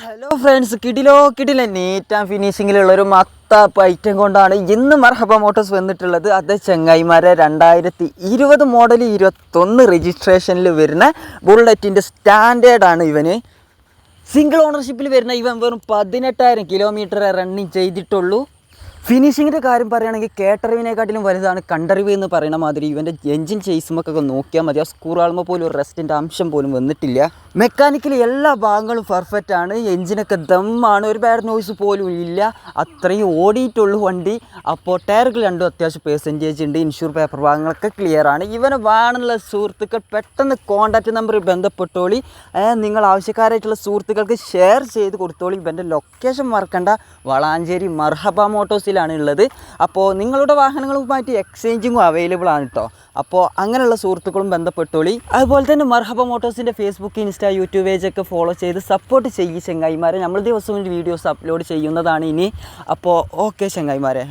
Hello friends, കിടില neat and ഫിനിഷിങ്ങിലുള്ള ഒരു മത്താപ്പ് item കൊണ്ടാണ് ഇന്ന് മർഹബ മോട്ടോഴ്സ് വന്നിട്ടുള്ളത്. അത് ചങ്ങായിമാരെ 2020 മോഡൽ 21 രജിസ്ട്രേഷനിൽ വരുന്ന ബുള്ളറ്റിൻ്റെ സ്റ്റാൻഡേർഡാണ് ഇവന്. സിംഗിൾ ഓണർഷിപ്പിൽ വരുന്ന ഇവൻ വെറും 18,000 കിലോമീറ്റർ റണ്ണിങ് ചെയ്തിട്ടുള്ളൂ. ഫിനിഷിങ്ങിൻ്റെ കാര്യം പറയുകയാണെങ്കിൽ കേട്ടറിവിനെക്കാട്ടിലും വലുതാണ് കണ്ടറിവ് എന്ന് പറയുന്ന മാതിരി. ഇവൻ്റെ എൻജിൻ ചേസുമൊക്കെ നോക്കിയാൽ മതി, ആ സ്ക്രൂവാളുമ്പോൾ പോലും ഒരു റെസ്റ്റിൻ്റെ അംശം പോലും വന്നിട്ടില്ല. മെക്കാനിക്കലി എല്ലാ ഭാഗങ്ങളും പെർഫെക്റ്റ് ആണ്. എൻജിനൊക്കെ ദമ്മാണ്, ഒരു ബാഡ് നോയ്സ് പോലും ഇല്ല. അത്രയും ഓടിയിട്ടുള്ളൂ വണ്ടി. അപ്പോൾ ടയറുകൾ രണ്ടും അത്യാവശ്യം പെർസെൻറ്റേജ് ഉണ്ട്. ഇൻഷൂർ പേപ്പർ ഭാഗങ്ങളൊക്കെ ക്ലിയർ ആണ്. ഇവനെ വേണമെന്നുള്ള സുഹൃത്തുക്കൾ പെട്ടെന്ന് കോൺടാക്റ്റ് നമ്പറിൽ ബന്ധപ്പെട്ടോളി. നിങ്ങൾ ആവശ്യക്കാരായിട്ടുള്ള സുഹൃത്തുക്കൾക്ക് ഷെയർ ചെയ്ത് കൊടുത്തോളി. ഇവൻ്റെ ലൊക്കേഷൻ മറക്കണ്ട, വളാഞ്ചേരി മർഹബ മോട്ടോഴ്സിലാണ് ഉള്ളത്. അപ്പോൾ നിങ്ങളുടെ വാഹനങ്ങളുമായിട്ട് എക്സ്ചേഞ്ചിങ്ങും അവൈലബിൾ ആണ് കേട്ടോ. അപ്പോൾ അങ്ങനെയുള്ള സുഹൃത്തുക്കളും ബന്ധപ്പെട്ടോളി. അതുപോലെ തന്നെ മർഹബ മോട്ടോഴ്സിൻ്റെ ഫേസ്ബുക്ക്, ഇൻസ്റ്റാ, യൂട്യൂബ് പേജൊക്കെ ഫോളോ ചെയ്ത് സപ്പോർട്ട് ചെയ്യും ചങ്ങായിമാരെ. നമ്മൾ ദിവസവും വീഡിയോസ് അപ്ലോഡ് ചെയ്യുന്നതാണ് ഇനി. അപ്പോൾ ഓക്കെ ചങ്ങായിമാരെ.